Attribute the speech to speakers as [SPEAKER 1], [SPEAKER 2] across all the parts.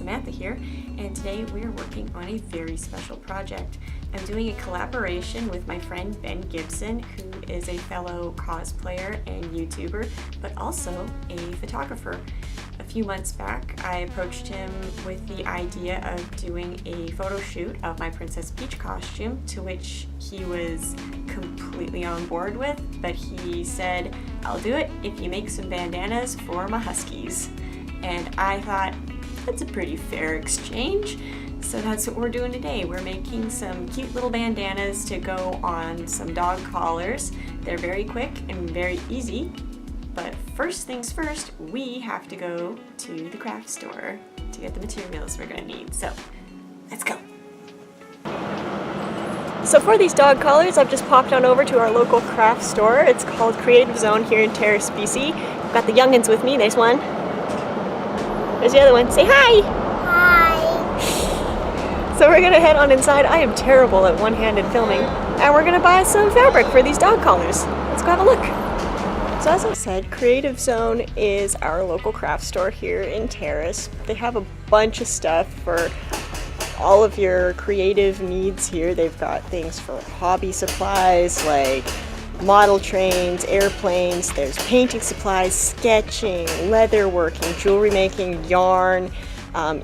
[SPEAKER 1] Samantha here, and today we are working on a very special project. I'm doing a collaboration with my friend Ben Gibson, who is a fellow cosplayer and YouTuber, but also a photographer. A few months back, I approached him with the idea of doing a photo shoot of my Princess Peach costume, to which he was completely on board with, but he said, "I'll do it if you make some bandanas for my huskies." And I thought, that's a pretty fair exchange. So that's what we're doing today. We're making some cute little bandanas to go on some dog collars. They're very quick and very easy. But first things first, we have to go to the craft store to get the materials we're gonna need. So let's go. So for these dog collars, I've just popped on over to our local craft store. It's called Creative Zone here in Terrace, BC. I've got the youngins with me. There's one. There's the other one. Say hi!
[SPEAKER 2] Hi!
[SPEAKER 1] So we're gonna head on inside. I am terrible at one-handed filming. And we're gonna buy some fabric for these dog collars. Let's go have a look. So as I said, Creative Zone is our local craft store here in Terrace. They have a bunch of stuff for all of your creative needs here. They've got things for hobby supplies like model trains, airplanes, there's painting supplies, sketching, leatherworking, jewelry making, yarn,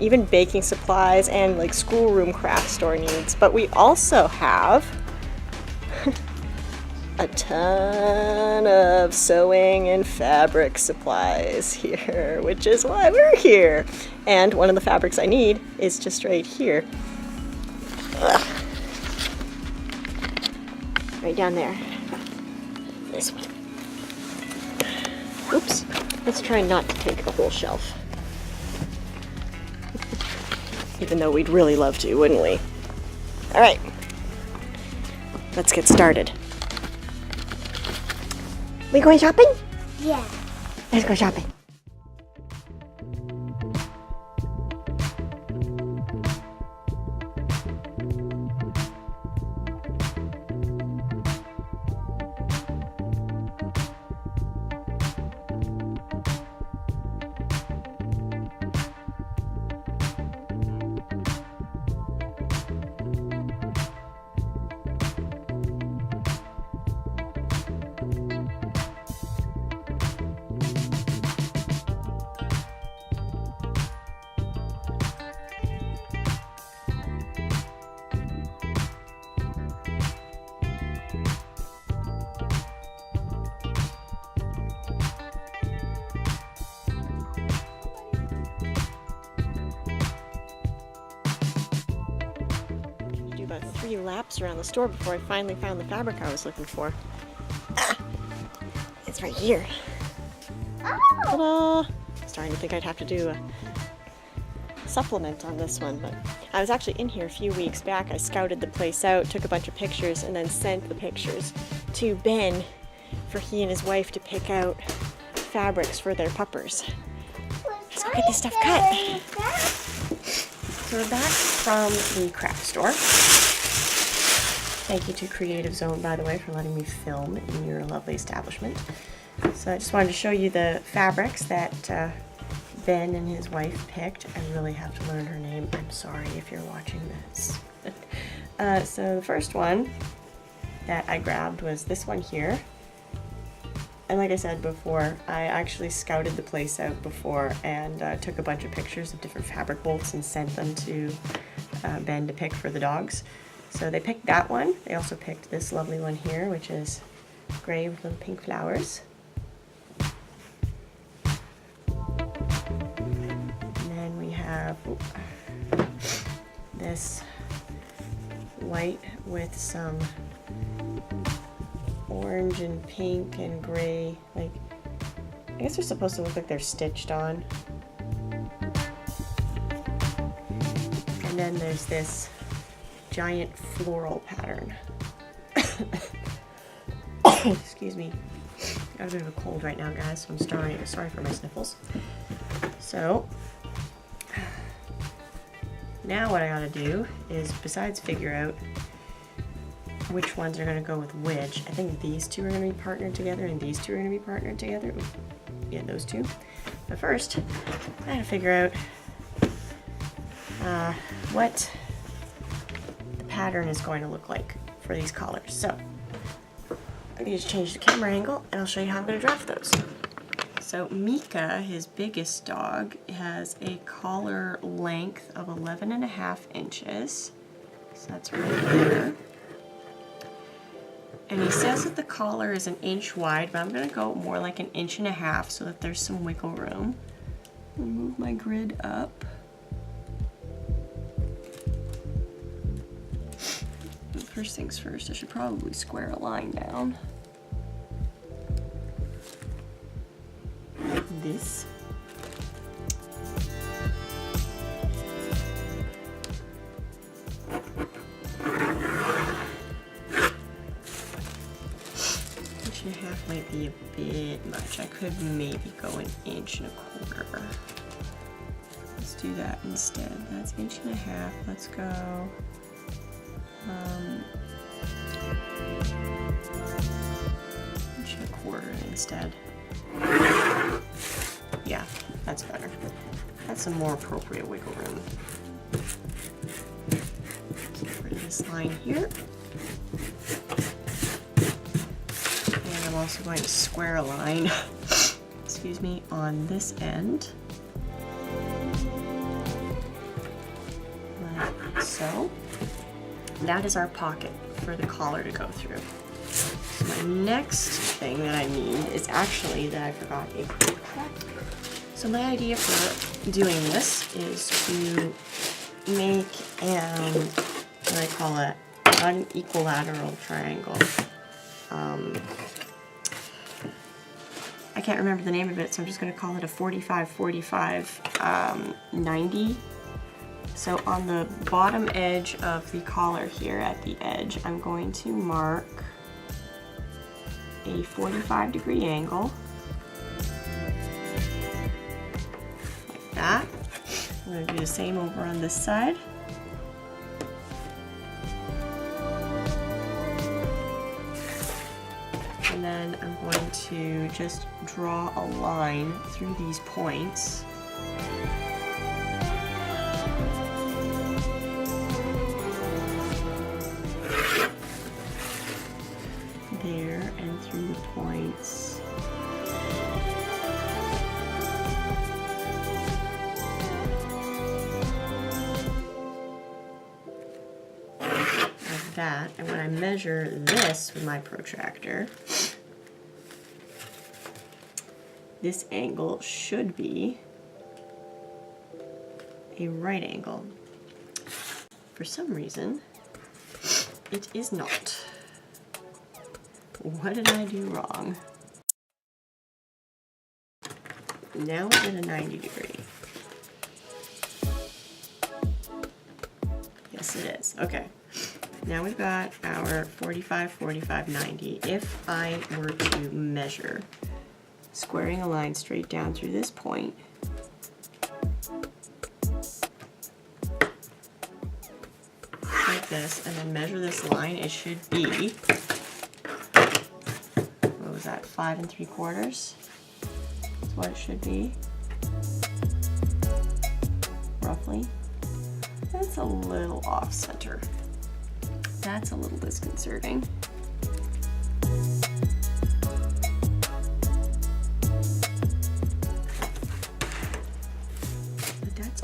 [SPEAKER 1] even baking supplies and like schoolroom craft store needs. But we also have a ton of sewing and fabric supplies here, which is why we're here. And one of the fabrics I need is just right here. Ugh. Right down there. This one. Oops. Let's try not to take the whole shelf. Even though we'd really love to, wouldn't we? All right. Let's get started. We going shopping?
[SPEAKER 2] Yeah.
[SPEAKER 1] Let's go shopping. About 3 laps around the store before I finally found the fabric I was looking for. Ah, it's right here. Ta-da! Starting to think I'd have to do a supplement on this one, but I was actually in here a few weeks back. I scouted the place out, took a bunch of pictures, and then sent the pictures to Ben for he and his wife to pick out fabrics for their puppers. Let's go get this stuff cut. So we're back from the craft store. Thank you to Creative Zone, by the way, for letting me film in your lovely establishment. So I just wanted to show you the fabrics that Ben and his wife picked. I really have to learn her name. I'm sorry if you're watching this. So the first one that I grabbed was this one here. And like I said before, I actually scouted the place out before and took a bunch of pictures of different fabric bolts and sent them to Ben to pick for the dogs. So they picked that one. They also picked this lovely one here, which is gray with little pink flowers. And then we have this white with some orange and pink and gray, like, I guess they're supposed to look like they're stitched on. And then there's this giant floral pattern. Excuse me. I have a bit of a cold right now, guys, so I'm sorry for my sniffles. So now what I gotta do is, besides figure out which ones are going to go with which. I think these two are going to be partnered together and these two are going to be partnered together. Yeah, those two. But first, I gotta figure out what the pattern is going to look like for these collars. So I need to change the camera angle and I'll show you how I'm going to draft those. So Mika, his biggest dog, has a collar length of 11.5 inches. So that's right there. And he says that the collar is 1 inch wide, but I'm going to go more like 1.5 inches so that there's some wiggle room. Move my grid up. First things first, I should probably square a line down. This. Might be a bit much. I could maybe go 1.25 inches. Let's do that instead. That's 1.5 inches. Let's go 1.25 inches instead. Yeah, that's better. That's a more appropriate wiggle room. Get rid of this line here. I'm also going to square a line, excuse me, on this end, like so. That is our pocket for the collar to go through. So my next thing that I need is actually that I forgot a protractor. So my idea for doing this is to make what I call it, an equilateral triangle. I can't remember the name of it, so I'm just going to call it a 45-45 90. So on the bottom edge of the collar here at the edge, I'm going to mark a 45-degree angle, like that. I'm going to do the same over on this side. And then I'm going to just draw a line through these points. There and through the points. Like that. And when I measure this with my protractor, this angle should be a right angle. For some reason, it is not. What did I do wrong? Now it's at a 90 degree. Yes, it is. Okay. Now we've got our 45, 45, 90. If I were to measure, squaring a line straight down through this point, like this, and then measure this line, it should be, what was that, 5 3/4? That's what it should be, roughly. That's a little off center. That's a little disconcerting.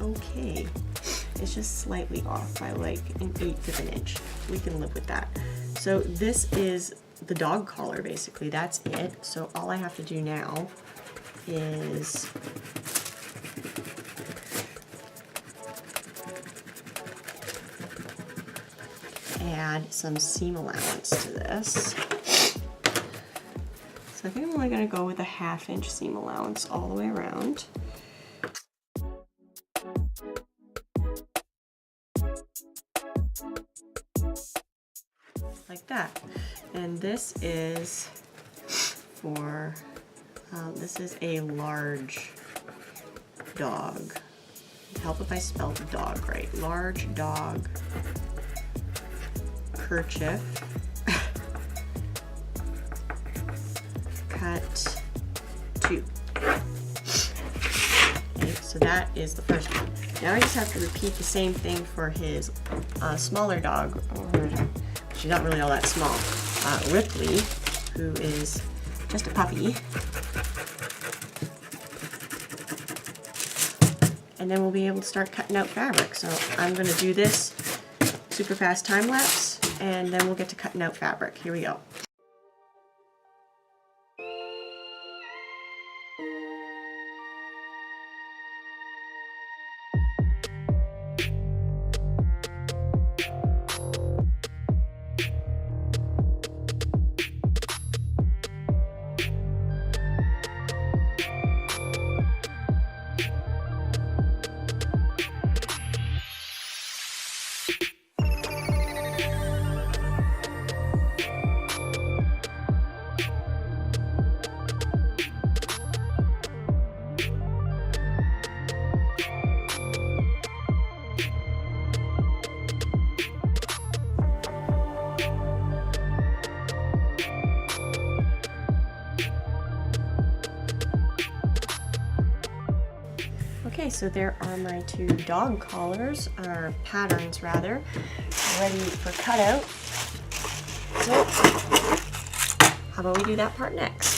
[SPEAKER 1] Okay, it's just slightly off by like 1/8 of an inch. We can live with that. So this is the dog collar, basically. That's it. So all I have to do now is add some seam allowance to this. So I think I'm only going to go with a 1/2 inch seam allowance all the way around. Like that. And this is for, this is a large dog. Help if I spelled dog right. Large dog kerchief. Cut 2. Okay, so So that is the first one. Now I just have to repeat the same thing for his smaller dog. She's not really all that small. Ripley, who is just a puppy. And then we'll be able to start cutting out fabric. So I'm going to do this super fast time lapse, and then we'll get to cutting out fabric. Here we go. Okay, so there are my two dog collars, or patterns rather, ready for cutout. So, how about we do that part next?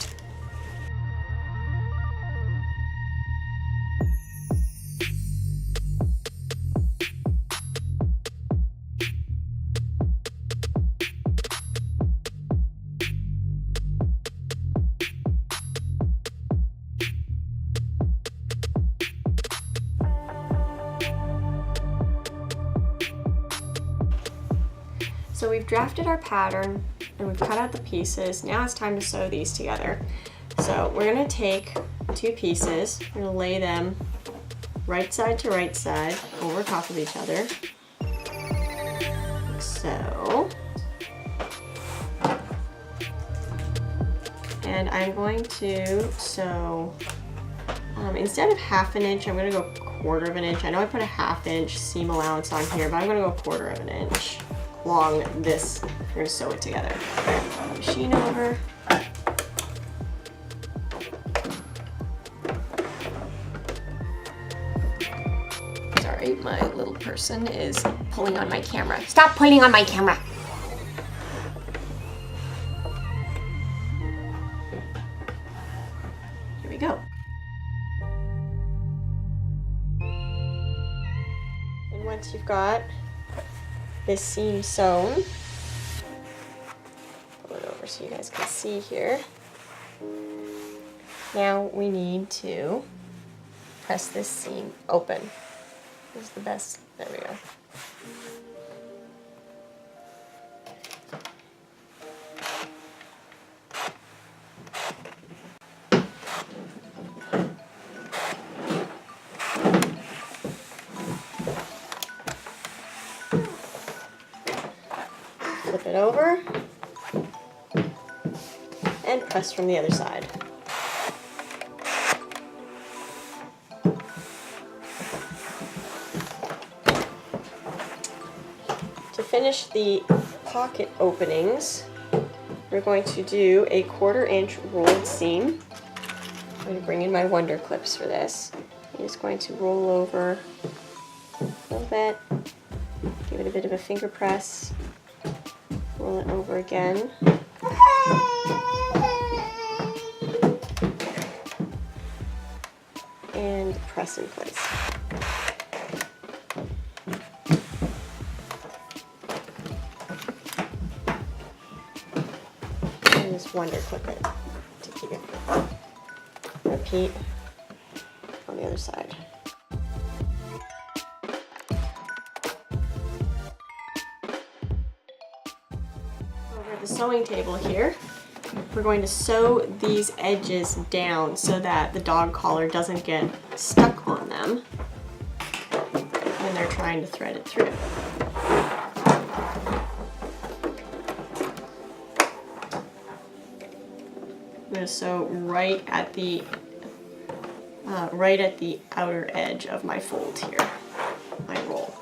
[SPEAKER 1] So we've drafted our pattern and we've cut out the pieces. Now it's time to sew these together. So we're going to take two pieces, we're going to lay them right side to right side over top of each other, like so. And I'm going to sew, instead of 1/2 inch, I'm going to go 1/4 inch. I know I put a 1/2 inch seam allowance on here, but I'm going to go 1/4 inch. Along this, we're going to sew it together. Machine over. Sorry, my little person is pulling on my camera. Stop pulling on my camera! Here we go. And once you've got this seam sewn, pull it over so you guys can see here. Now we need to press this seam open. This is the best, there we go. Flip it over and press from the other side. To finish the pocket openings, we're going to do a 1/4 inch rolled seam. I'm going to bring in my Wonder Clips for this. I'm just going to roll over a little bit, give it a bit of a finger press. Roll it over again. And press in place. And just Wonder Clip it to keep it. Repeat on the other side. The sewing table here, we're going to sew these edges down so that the dog collar doesn't get stuck on them when they're trying to thread it through. I'm going to sew right at the outer edge of my fold here, my roll.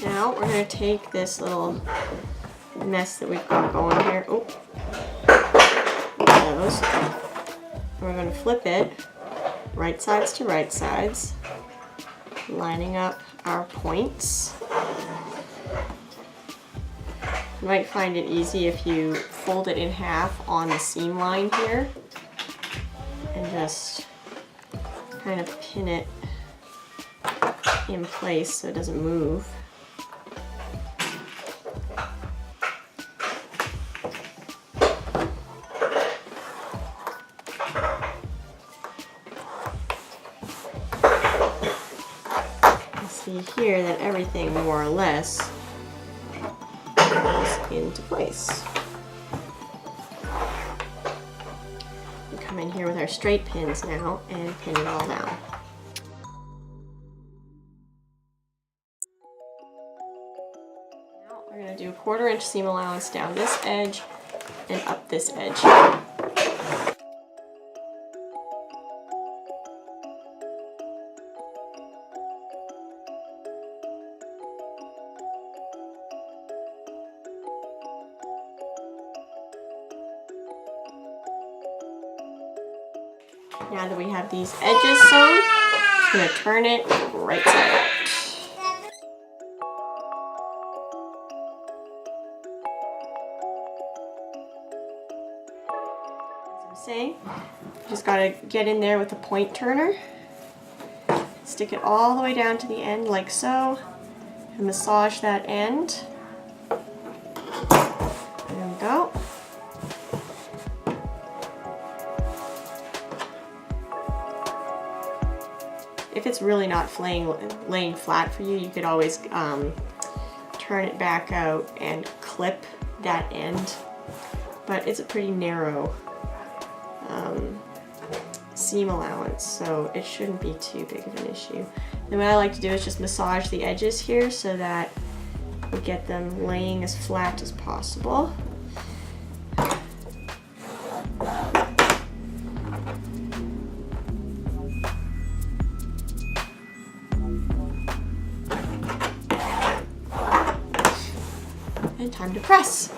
[SPEAKER 1] Now we're going to take this little mess that we've got going here. Oh, those. We're going to flip it right sides to right sides, lining up our points. You might find it easy if you fold it in half on the seam line here and just kind of pin it in place so it doesn't move. See here that everything more or less goes into place. We come in here with our straight pins now and pin it all down. Now we're going to do a 1/4 inch seam allowance down this edge and up this edge. Now that we have these edges sewn, I'm just going to turn it right side out. As I'm saying, you just got to get in there with a point turner, stick it all the way down to the end like so, and massage that end. There we go. If it's really not laying flat for you, you could always turn it back out and clip that end. But it's a pretty narrow seam allowance, so it shouldn't be too big of an issue. And what I like to do is just massage the edges here so that we get them laying as flat as possible. And time to press.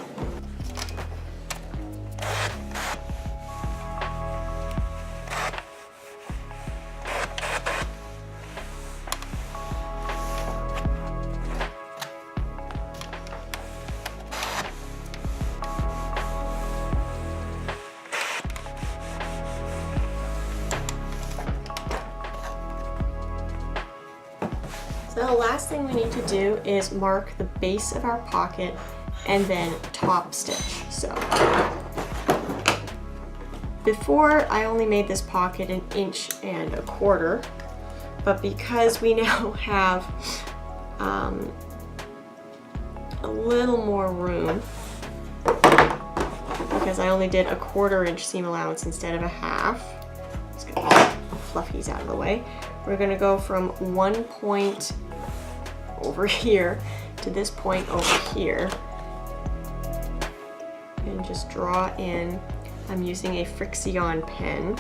[SPEAKER 1] So the last thing we need to do is mark the base of our pocket and then top stitch. So before I only made this pocket 1 1/4 inches, but because we now have a little more room, because I only did a 1/4 inch seam allowance instead of a half, let's get the fluffies out of the way. We're gonna go from one point over here to this point over here and just draw in. I'm using a Frixion pen,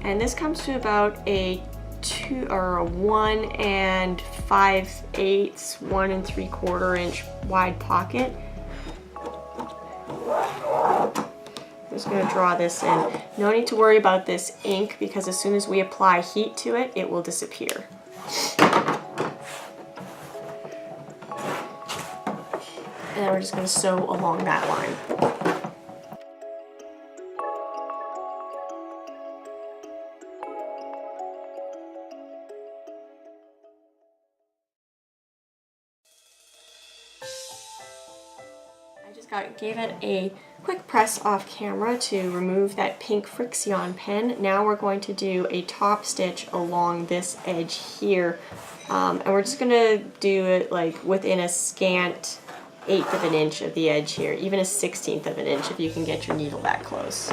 [SPEAKER 1] and this comes to about a 1 5/8, 1 3/4 inch wide pocket. I'm just going to draw this in. No need to worry about this ink because as soon as we apply heat to it, it will disappear. And then we're just going to sew along that line. Gave it a quick press off camera to remove that pink Frixion pen. Now we're going to do a top stitch along this edge here, and we're just going to do it like within a scant 1/8 of an inch of the edge here, even a 1/16 of an inch if you can get your needle that close.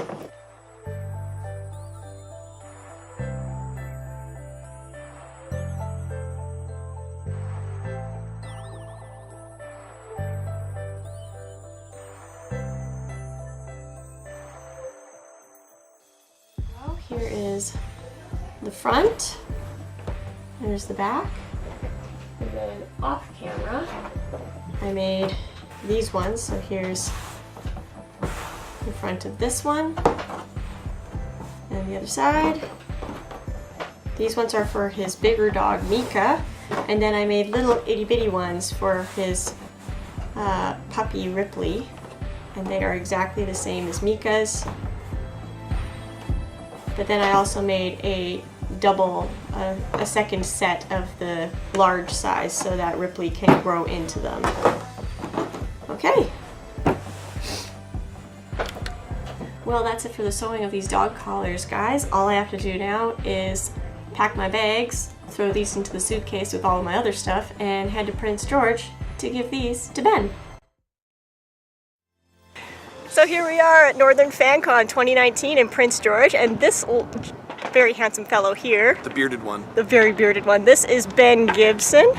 [SPEAKER 1] Here is the front, there's the back, and And then off camera, I made these ones. So here's the front of this one and the other side. These ones are for his bigger dog, Mika. And then I made little itty bitty ones for his puppy, Ripley. And they are exactly the same as Mika's. But then I also made a a second set of the large size so that Ripley can grow into them. Okay. Well, that's it for the sewing of these dog collars, guys. All I have to do now is pack my bags, throw these into the suitcase with all of my other stuff, and head to Prince George to give these to Ben. So here we are at Northern FanCon 2019 in Prince George, and this very handsome fellow here,
[SPEAKER 2] the bearded one,
[SPEAKER 1] the very bearded one, this is Ben Gibson,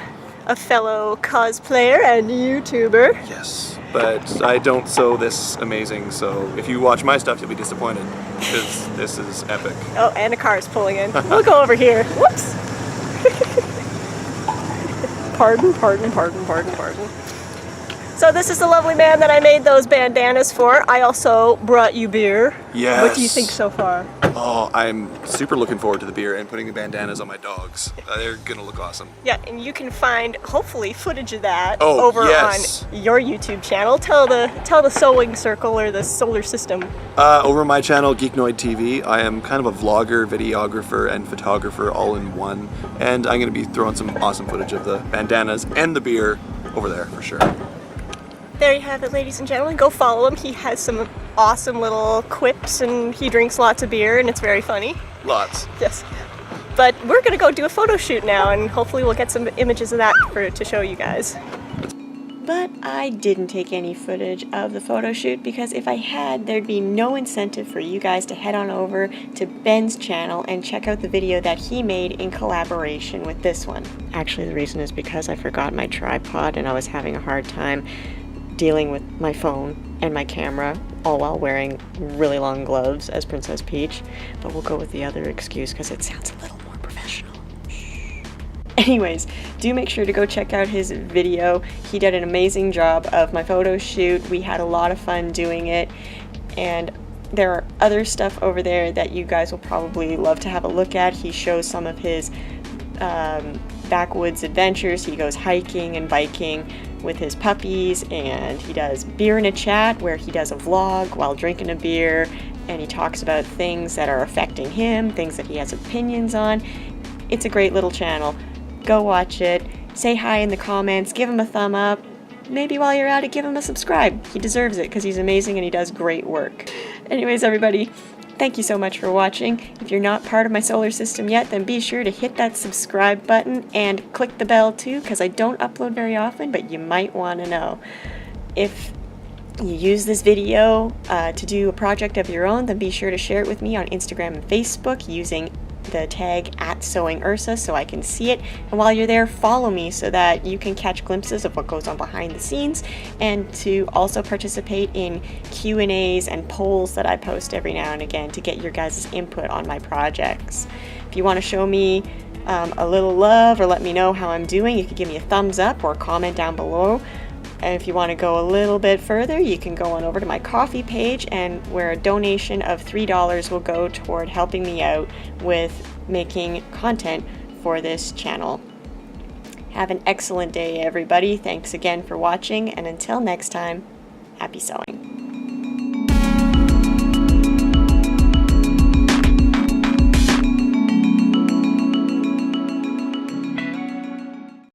[SPEAKER 1] a fellow cosplayer and YouTuber.
[SPEAKER 2] Yes, but I don't sew this amazing, so if you watch my stuff you'll be disappointed, because this is epic.
[SPEAKER 1] Oh, and a car is pulling in. We'll go over here. Whoops! Pardon. So this is the lovely man that I made those bandanas for. I also brought you beer.
[SPEAKER 2] Yes.
[SPEAKER 1] What do you think so far?
[SPEAKER 2] Oh, I'm super looking forward to the beer and putting the bandanas on my dogs. They're gonna look awesome.
[SPEAKER 1] Yeah, and you can find, hopefully, footage of that
[SPEAKER 2] over
[SPEAKER 1] on your YouTube channel. Tell the sewing circle or the solar system.
[SPEAKER 2] Over my channel, GeeknoidTV, I am kind of a vlogger, videographer, and photographer all in one. And I'm gonna be throwing some awesome footage of the bandanas and the beer over there for sure.
[SPEAKER 1] There you have it, ladies and gentlemen. Go follow him. He has some awesome little quips and he drinks lots of beer and it's very funny.
[SPEAKER 2] Lots.
[SPEAKER 1] Yes. But we're gonna go do a photo shoot now and hopefully we'll get some images of that to show you guys. But I didn't take any footage of the photo shoot because if I had, there'd be no incentive for you guys to head on over to Ben's channel and check out the video that he made in collaboration with this one. Actually, the reason is because I forgot my tripod and I was having a hard time dealing with my phone and my camera, all while wearing really long gloves as Princess Peach. But we'll go with the other excuse because it sounds a little more professional. Shh. Anyways, do make sure to go check out his video. He did an amazing job of my photo shoot. We had a lot of fun doing it, and there are other stuff over there that you guys will probably love to have a look at. He shows some of his backwoods adventures. He goes hiking and biking with his puppies, and he does beer in a chat where he does a vlog while drinking a beer, and he talks about things that are affecting him, things that he has opinions on. It's a great little channel. Go watch it, say hi in the comments, give him a thumb up. Maybe while you're at it, give him a subscribe. He deserves it because he's amazing and he does great work. Anyways, everybody, thank you so much for watching. If you're not part of my solar system yet, then be sure to hit that subscribe button and click the bell too, because I don't upload very often, but you might want to know. If you use this video to do a project of your own, then be sure to share it with me on Instagram and Facebook using the tag @SewingUrsa so I can see it. And while you're there, follow me so that you can catch glimpses of what goes on behind the scenes, and to also participate in Q&As and polls that I post every now and again to get your guys' input on my projects. If you want to show me a little love or let me know how I'm doing, you can give me a thumbs up or comment down below. And if you want to go a little bit further, you can go on over to my Ko-fi page, and where a donation of $3 will go toward helping me out with making content for this channel. Have an excellent day, everybody. Thanks again for watching, and until next time, happy sewing.